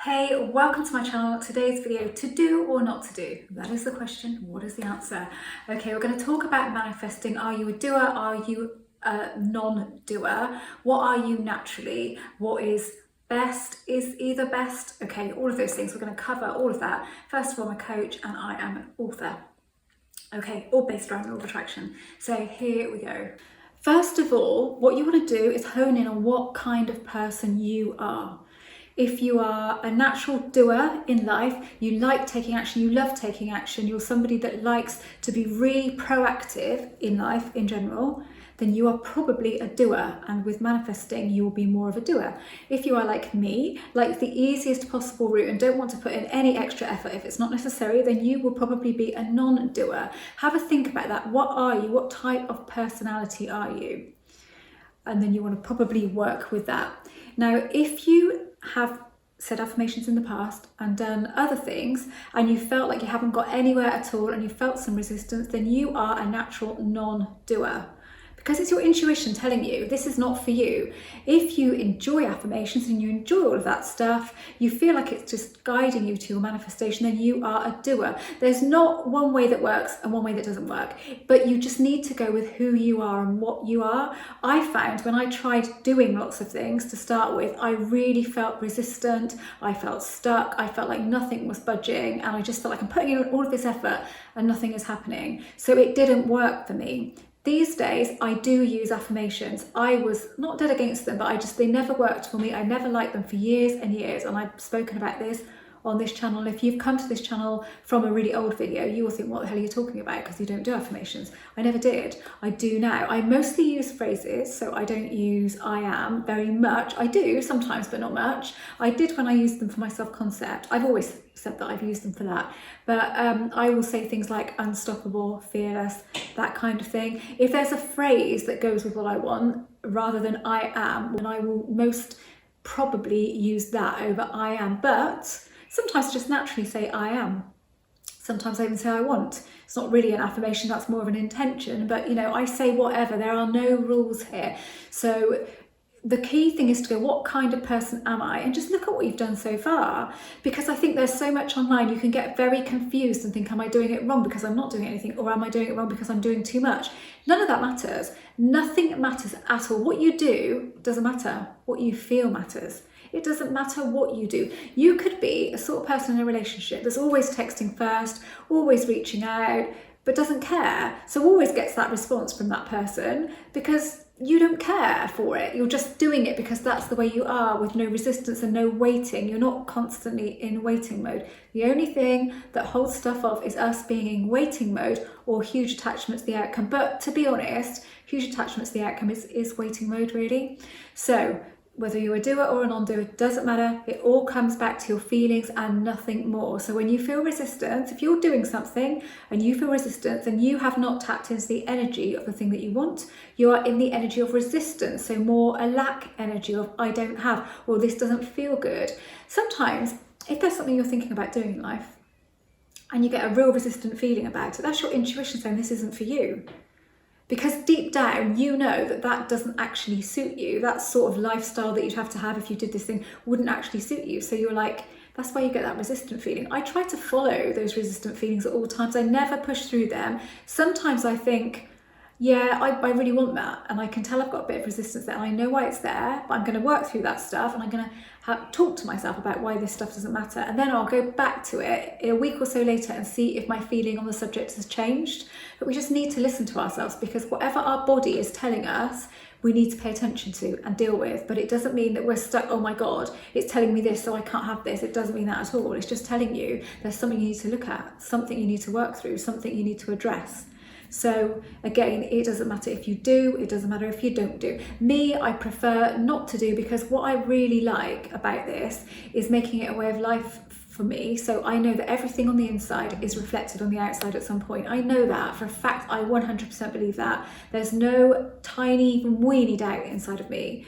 Hey, welcome to my channel. Today's video, to do or not to do? That is the question. What is the answer? Okay, we're going to talk about manifesting. Are you a doer? Are you a non-doer? What are you naturally? What is best? Is either best? Okay, all of those things. We're going to cover all of that. First of all, I'm a coach and I am an author. Okay, all based around law of attraction. So here we go. First of all, what you want to do is hone in on what kind of person you are. If you are a natural doer in life, you like taking action, you love taking action, you're somebody that likes to be really proactive in life in general, then you are probably a doer, and with manifesting you will be more of a doer. If you are like me, like the easiest possible route and don't want to put in any extra effort if it's not necessary, then you will probably be a non-doer. Have a think about that. What are you? What type of personality are you? And then you want to probably work with that. Now, if you have said affirmations in the past and done other things and you felt like you haven't got anywhere at all and you felt some resistance, then you are a natural non-doer. Because it's your intuition telling you this is not for you. If you enjoy affirmations and you enjoy all of that stuff, you feel like it's just guiding you to your manifestation, then you are a doer. There's not one way that works and one way that doesn't work, but you just need to go with who you are and what you are. I found when I tried doing lots of things to start with, I really felt resistant, I felt stuck, I felt like nothing was budging, and I just felt like I'm putting in all of this effort and nothing is happening. So it didn't work for me. These days, I do use affirmations. I was not dead against them, but they never worked for me. I never liked them for years and years, and I've spoken about this on this channel. If you've come to this channel from a really old video, you will think, what the hell are you talking about? Because you don't do affirmations. I never did. I do now. I mostly use phrases, so I don't use I am very much. I do sometimes, but not much. I did when I used them for my self-concept. I've always said that I've used them for that. But I will say things like unstoppable, fearless, that kind of thing. If there's a phrase that goes with what I want, rather than I am, then I will most probably use that over I am. But sometimes I just naturally say I am. Sometimes I even say I want. It's not really an affirmation, that's more of an intention. But, you know, I say whatever. There are no rules here. So the key thing is to go, what kind of person am I? And just look at what you've done so far. Because I think there's so much online, you can get very confused and think, am I doing it wrong because I'm not doing anything? Or am I doing it wrong because I'm doing too much? None of that matters. Nothing matters at all. What you do doesn't matter. What you feel matters. It doesn't matter what you do. You could be a sort of person in a relationship that's always texting first, always reaching out, but doesn't care. So always gets that response from that person because you don't care for it. You're just doing it because that's the way you are, with no resistance and no waiting. You're not constantly in waiting mode. The only thing that holds stuff off is us being in waiting mode or huge attachment to the outcome. But to be honest, huge attachment to the outcome is waiting mode, really. So whether you're a doer or a non-doer, it doesn't matter. It all comes back to your feelings and nothing more. So when you feel resistance, if you're doing something and you feel resistance, then you have not tapped into the energy of the thing that you want. You are in the energy of resistance. So more a lack energy of I don't have, or this doesn't feel good. Sometimes if there's something you're thinking about doing in life and you get a real resistant feeling about it, that's your intuition saying this isn't for you. Because deep down, you know that that doesn't actually suit you. That sort of lifestyle that you'd have to have if you did this thing wouldn't actually suit you. So you're like, that's why you get that resistant feeling. I try to follow those resistant feelings at all times. I never push through them. Sometimes I think, yeah, I really want that. And I can tell I've got a bit of resistance there. And I know why it's there, but I'm going to work through that stuff. And I'm going to talk to myself about why this stuff doesn't matter. And then I'll go back to it a week or so later and see if my feeling on the subject has changed. But we just need to listen to ourselves, because whatever our body is telling us, we need to pay attention to and deal with. But it doesn't mean that we're stuck, oh my God, it's telling me this, so I can't have this. It doesn't mean that at all. It's just telling you there's something you need to look at, something you need to work through, something you need to address. So again, it doesn't matter if you do, it doesn't matter if you don't do. Me, I prefer not to do, because what I really like about this is making it a way of life for me. So I know that everything on the inside is reflected on the outside at some point. I know that for a fact. I 100% believe that. There's no tiny, even weeny doubt inside of me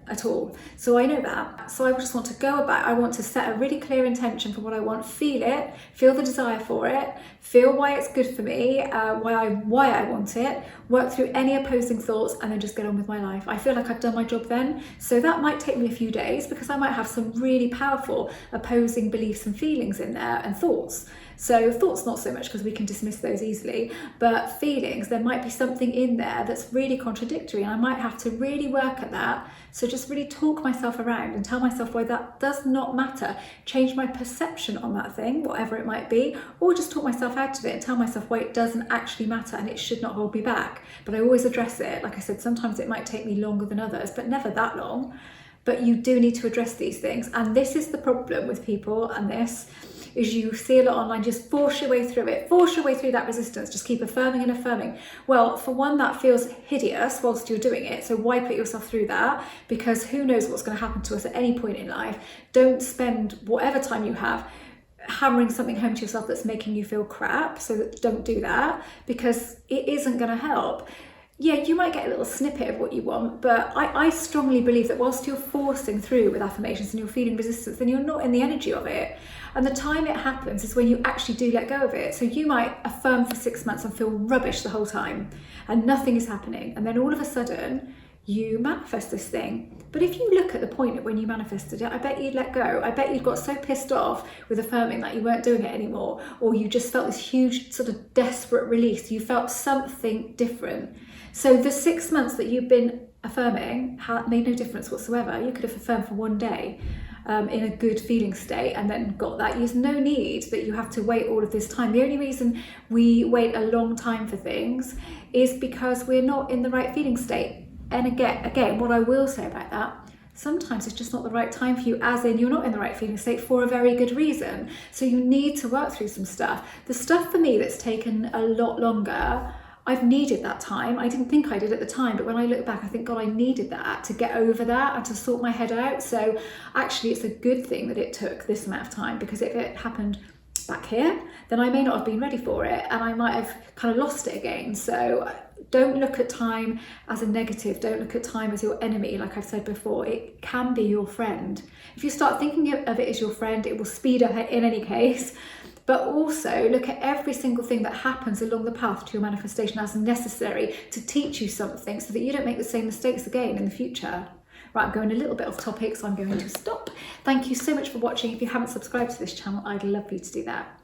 at all. So I know that. So I just want to go about, I want to set a really clear intention for what I want, feel it, feel the desire for it, feel why it's good for me, why I want it, work through any opposing thoughts, and then just get on with my life. I feel like I've done my job then. So that might take me a few days because I might have some really powerful opposing beliefs and feelings in there and thoughts. So thoughts, not so much because we can dismiss those easily, but feelings, there might be something in there that's really contradictory, and I might have to really work at that. So just really talk myself around and tell myself why that does not matter, change my perception on that thing, whatever it might be, or just talk myself out of it and tell myself why it doesn't actually matter and it should not hold me back. But I always address it. Like I said, sometimes it might take me longer than others, but never that long. But you do need to address these things. And this is the problem with people, and this is you see a lot online, just force your way through it, force your way through that resistance, just keep affirming and affirming. Well, for one, that feels hideous whilst you're doing it, so why put yourself through that? Because who knows what's going to happen to us at any point in life. Don't spend whatever time you have hammering something home to yourself that's making you feel crap, so don't do that, because it isn't going to help. Yeah, you might get a little snippet of what you want, but I strongly believe that whilst you're forcing through with affirmations and you're feeling resistance, then you're not in the energy of it. And the time it happens is when you actually do let go of it. So you might affirm for 6 months and feel rubbish the whole time and nothing is happening. And then all of a sudden you manifest this thing. But if you look at the point at when you manifested it, I bet you'd let go. I bet you'd got so pissed off with affirming that you weren't doing it anymore, or you just felt this huge sort of desperate release. You felt something different. So the 6 months that you've been affirming made no difference whatsoever. You could have affirmed for one day in a good feeling state and then got that. There's no need that you have to wait all of this time. The only reason we wait a long time for things is because we're not in the right feeling state. And again, what I will say about that, sometimes it's just not the right time for you, as in you're not in the right feeling state for a very good reason. So you need to work through some stuff. The stuff for me that's taken a lot longer, I've needed that time. I didn't think I did at the time, but when I look back, I think, God, I needed that to get over that and to sort my head out. So actually, it's a good thing that it took this amount of time, because if it happened back here, then I may not have been ready for it and I might have kind of lost it again. So don't look at time as a negative. Don't look at time as your enemy. Like I've said before, it can be your friend. If you start thinking of it as your friend, it will speed up in any case. But also look at every single thing that happens along the path to your manifestation as necessary to teach you something, so that you don't make the same mistakes again in the future. Right, I'm going a little bit off topic, so I'm going to stop. Thank you so much for watching. If you haven't subscribed to this channel, I'd love for you to do that.